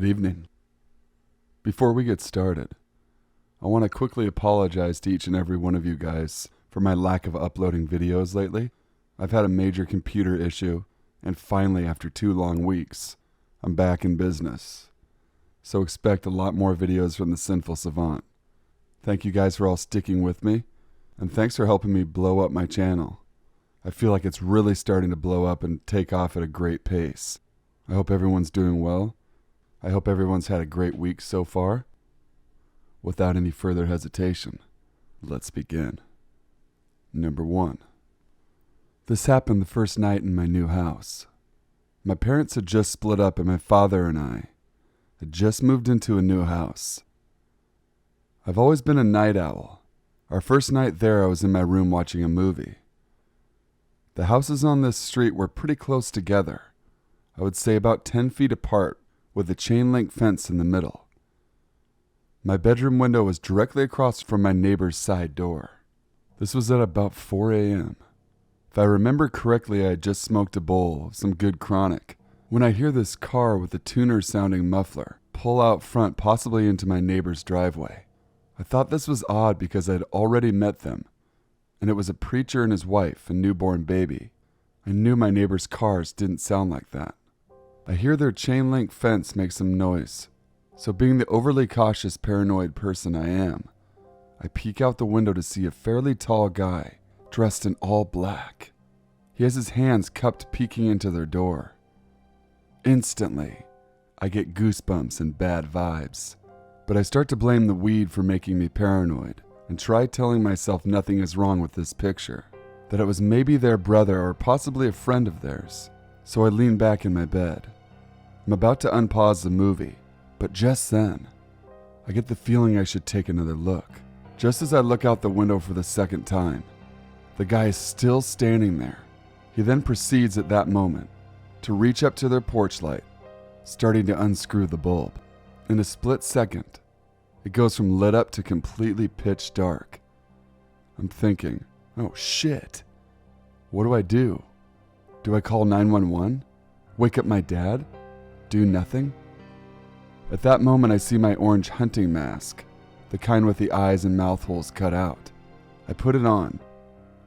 Good evening. Before we get started, I want to quickly apologize to each and every one of you guys for my lack of uploading videos lately. I've had a major computer issue, and finally, after 2 long weeks, I'm back in business. So expect a lot more videos from the Sinful Savant. Thank you guys for all sticking with me, and thanks for helping me blow up my channel. I feel like it's really starting to blow up and take off at a great pace. I hope everyone's doing well. I hope everyone's had a great week so far. Without any further hesitation, let's begin. Number 1. This happened the first night in my new house. My parents had just split up and my father and I had just moved into a new house. I've always been a night owl. Our first night there, I was in my room watching a movie. The houses on this street were pretty close together. I would say about 10 feet apart, with a chain link fence in the middle. My bedroom window was directly across from my neighbor's side door. This was at about 4 a.m. If I remember correctly, I had just smoked a bowl of some good chronic when I hear this car with a tuner-sounding muffler pull out front, possibly into my neighbor's driveway. I thought this was odd because I had already met them, and it was a preacher and his wife and newborn baby. I knew my neighbor's cars didn't sound like that. I hear their chain link fence make some noise, so being the overly cautious, paranoid person I am, I peek out the window to see a fairly tall guy dressed in all black. He has his hands cupped peeking into their door. Instantly, I get goosebumps and bad vibes, but I start to blame the weed for making me paranoid and try telling myself nothing is wrong with this picture, that it was maybe their brother or possibly a friend of theirs. So I lean back in my bed. I'm about to unpause the movie, but just then, I get the feeling I should take another look. Just as I look out the window for the second time, the guy is still standing there. He then proceeds at that moment to reach up to their porch light, starting to unscrew the bulb. In a split second, it goes from lit up to completely pitch dark. I'm thinking, oh shit, what do I do? Do I call 911? Wake up my dad? Do nothing? At that moment, I see my orange hunting mask, the kind with the eyes and mouth holes cut out. I put it on.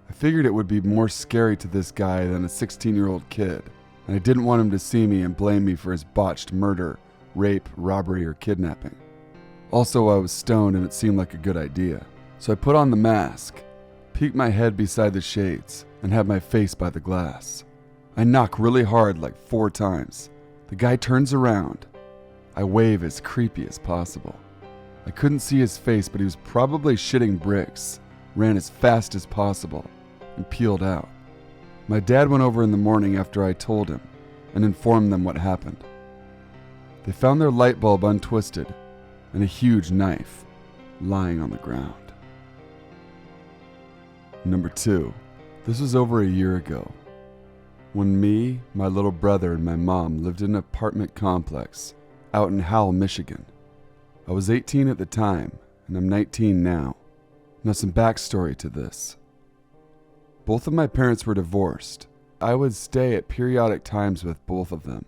I figured it would be more scary to this guy than a 16-year-old kid, and I didn't want him to see me and blame me for his botched murder, rape, robbery, or kidnapping. Also, I was stoned and it seemed like a good idea. So I put on the mask, peek my head beside the shades, and have my face by the glass. I knock really hard, like 4 times. The guy turns around. I wave as creepy as possible. I couldn't see his face, but he was probably shitting bricks, ran as fast as possible, and peeled out. My dad went over in the morning after I told him and informed them what happened. They found their light bulb untwisted and a huge knife lying on the ground. Number 2. This was over a year ago, when me, my little brother, and my mom lived in an apartment complex out in Howell, Michigan. I was 18 at the time, and I'm 19 now. Now some backstory to this. Both of my parents were divorced. I would stay at periodic times with both of them.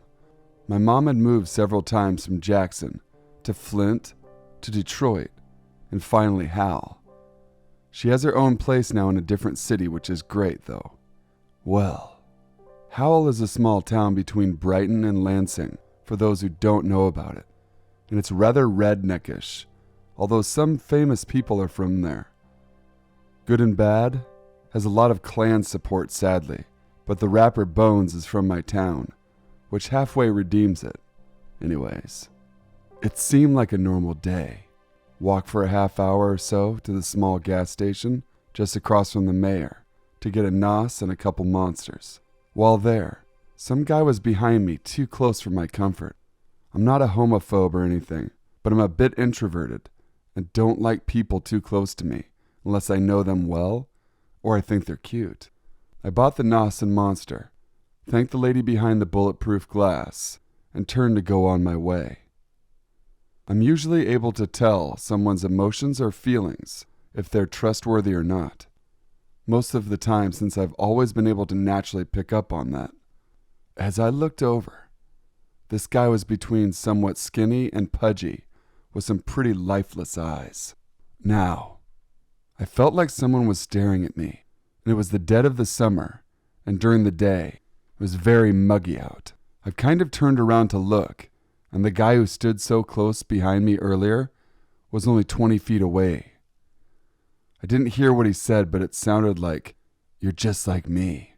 My mom had moved several times from Jackson to Flint to Detroit, and finally Howell. She has her own place now in a different city, which is great though. Well, Howell is a small town between Brighton and Lansing, for those who don't know about it, and it's rather redneckish, although some famous people are from there. Good and Bad has a lot of Klan support, sadly, but the rapper Bones is from my town, which halfway redeems it. Anyways, it seemed like a normal day. Walk for a half hour or so to the small gas station just across from the mayor to get a nos and a couple monsters. While there, some guy was behind me too close for my comfort. I'm not a homophobe or anything, but I'm a bit introverted and don't like people too close to me unless I know them well or I think they're cute. I bought the nos and monster, thanked the lady behind the bulletproof glass, and turned to go on my way. I'm usually able to tell someone's emotions or feelings if they're trustworthy or not. Most of the time, since I've always been able to naturally pick up on that. As I looked over, This guy was between somewhat skinny and pudgy, with some pretty lifeless eyes. Now, I felt like someone was staring at me, and it was the dead of the summer, and during the day, it was very muggy out. I kind of turned around to look, and the guy who stood so close behind me earlier was only 20 feet away. I didn't hear what he said, but it sounded like, "You're just like me."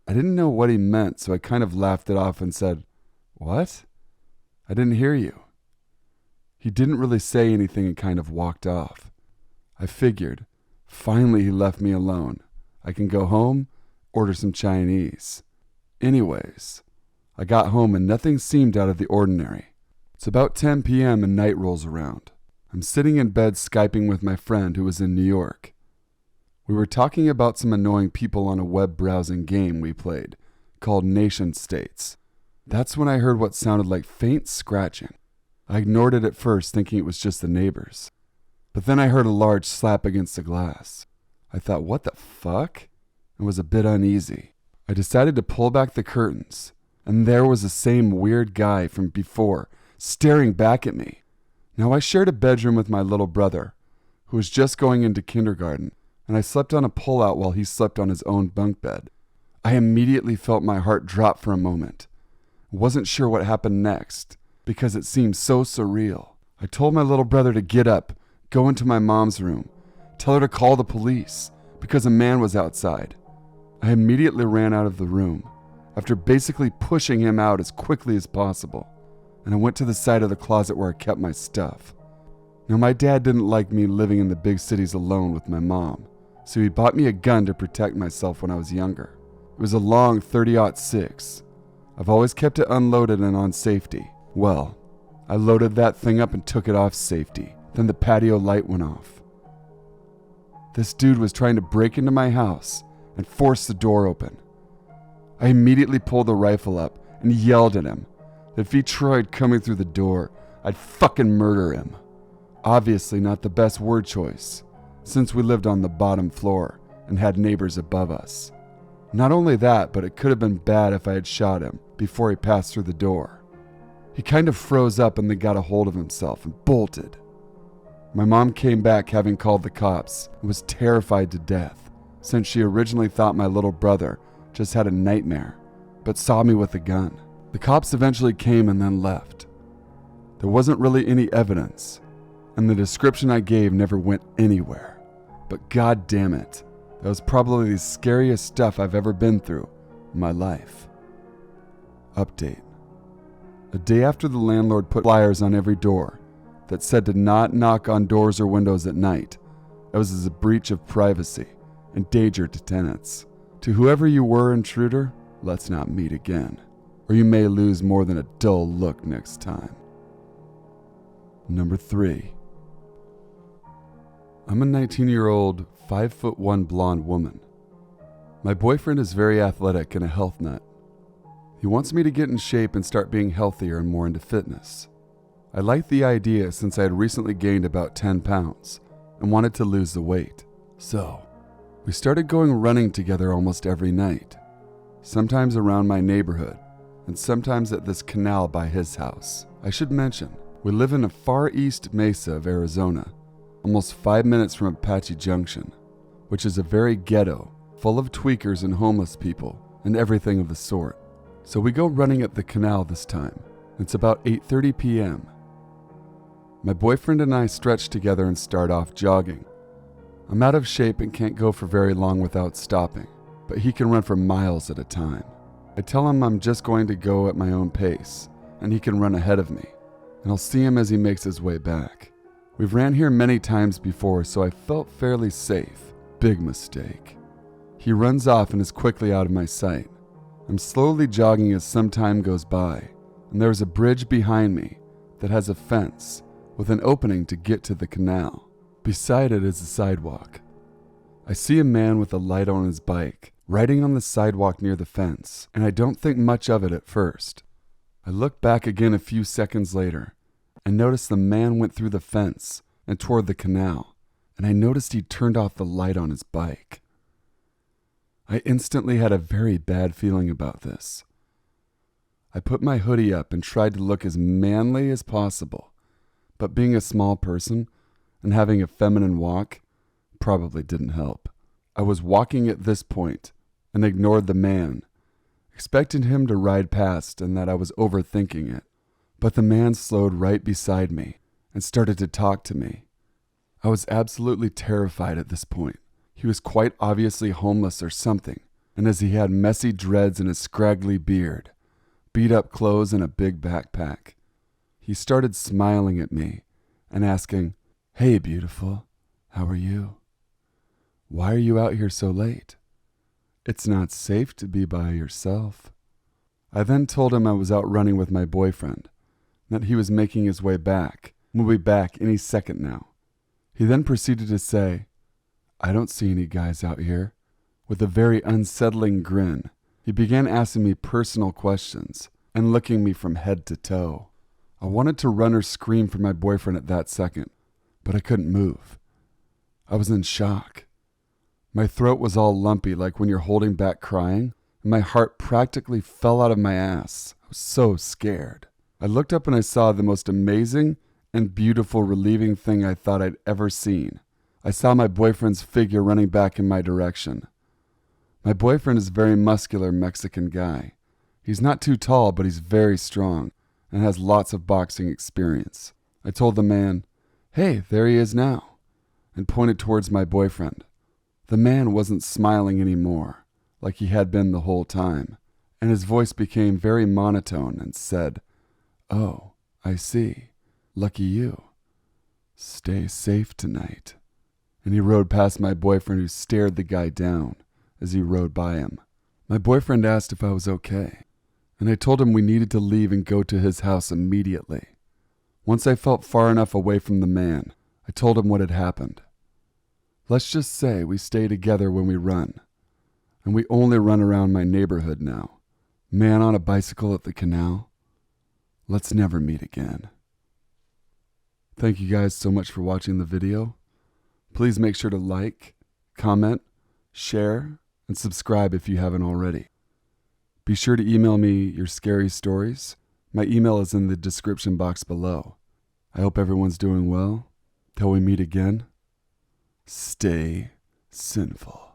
I didn't know what he meant, so I kind of laughed it off and said, "What? I didn't hear you." He didn't really say anything and kind of walked off. I figured, finally he left me alone. I can go home, order some Chinese. Anyways, I got home and nothing seemed out of the ordinary. It's about 10 p.m. and night rolls around. I'm sitting in bed Skyping with my friend who was in New York. We were talking about some annoying people on a web browsing game we played called Nation States. That's when I heard what sounded like faint scratching. I ignored it at first, thinking it was just the neighbors. But then I heard a large slap against the glass. I thought, what the fuck? And was a bit uneasy. I decided to pull back the curtains, and there was the same weird guy from before, staring back at me. Now I shared a bedroom with my little brother, who was just going into kindergarten, and I slept on a pull-out while he slept on his own bunk bed. I immediately felt my heart drop for a moment. I wasn't sure what happened next, because it seemed so surreal. I told my little brother to get up, go into my mom's room, tell her to call the police, because a man was outside. I immediately ran out of the room, after basically pushing him out as quickly as possible, and I went to the side of the closet where I kept my stuff. Now my dad didn't like me living in the big cities alone with my mom, so he bought me a gun to protect myself when I was younger. It was a long .30-06. I've always kept it unloaded and on safety. Well, I loaded that thing up and took it off safety. Then the patio light went off. This dude was trying to break into my house and force the door open. I immediately pulled the rifle up and yelled at him that if he tried coming through the door, I'd fucking murder him. Obviously not the best word choice, since we lived on the bottom floor and had neighbors above us. Not only that, but it could have been bad if I had shot him before he passed through the door. He kind of froze up and then got a hold of himself and bolted. My mom came back having called the cops and was terrified to death, since she originally thought my little brother just had a nightmare, but saw me with a gun. The cops eventually came and then left. There wasn't really any evidence, and the description I gave never went anywhere. But god damn it, that was probably the scariest stuff I've ever been through in my life. Update. A day after the landlord put flyers on every door that said to not knock on doors or windows at night, it was as a breach of privacy and danger to tenants. To whoever you were, intruder, let's not meet again, or you may lose more than a dull look next time. Number 3. I'm a 19-year-old, 5'1" blonde woman. My boyfriend is very athletic and a health nut. He wants me to get in shape and start being healthier and more into fitness. I liked the idea since I had recently gained about 10 pounds and wanted to lose the weight. So, we started going running together almost every night, sometimes around my neighborhood and sometimes at this canal by his house. I should mention, we live in a far east mesa of Arizona, almost 5 minutes from Apache Junction, which is a very ghetto, full of tweakers and homeless people and everything of the sort. So we go running at the canal this time. It's about 8:30 p.m. My boyfriend and I stretch together and start off jogging. I'm out of shape and can't go for very long without stopping, but he can run for miles at a time. I tell him I'm just going to go at my own pace, and he can run ahead of me, and I'll see him as he makes his way back. We've ran here many times before, so I felt fairly safe. Big mistake. He runs off and is quickly out of my sight. I'm slowly jogging as some time goes by, and there is a bridge behind me that has a fence with an opening to get to the canal. Beside it is a sidewalk. I see a man with a light on his bike riding on the sidewalk near the fence, and I don't think much of it at first. I look back again a few seconds later and notice the man went through the fence and toward the canal, and I noticed he turned off the light on his bike. I instantly had a very bad feeling about this. I put my hoodie up and tried to look as manly as possible, but being a small person and having a feminine walk probably didn't help. I was walking at this point and ignored the man, expecting him to ride past and that I was overthinking it. But the man slowed right beside me and started to talk to me. I was absolutely terrified at this point. He was quite obviously homeless or something, and as he had messy dreads and a scraggly beard, beat up clothes and a big backpack, he started smiling at me and asking, "Hey, beautiful, how are you? Why are you out here so late? It's not safe to be by yourself." I then told him I was out running with my boyfriend, that he was making his way back, and will be back any second now. He then proceeded to say, "I don't see any guys out here." With a very unsettling grin, he began asking me personal questions and looking me from head to toe. I wanted to run or scream for my boyfriend at that second, but I couldn't move. I was in shock. My throat was all lumpy like when you're holding back crying, and my heart practically fell out of my ass. I was so scared. I looked up and I saw the most amazing and beautiful relieving thing I thought I'd ever seen. I saw my boyfriend's figure running back in my direction. My boyfriend is a very muscular Mexican guy. He's not too tall, but he's very strong and has lots of boxing experience. I told the man, "Hey, there he is now," and pointed towards my boyfriend. The man wasn't smiling anymore, like he had been the whole time, and his voice became very monotone and said, "Oh, I see. Lucky you. Stay safe tonight." And he rode past my boyfriend, who stared the guy down as he rode by him. My boyfriend asked if I was okay, and I told him we needed to leave and go to his house immediately. Once I felt far enough away from the man, I told him what had happened. Let's just say we stay together when we run, and we only run around my neighborhood now. Man on a bicycle at the canal. Let's never meet again. Thank you guys so much for watching the video. Please make sure to like, comment, share, and subscribe if you haven't already. Be sure to email me your scary stories. My email is in the description box below. I hope everyone's doing well. Till we meet again, stay sinful.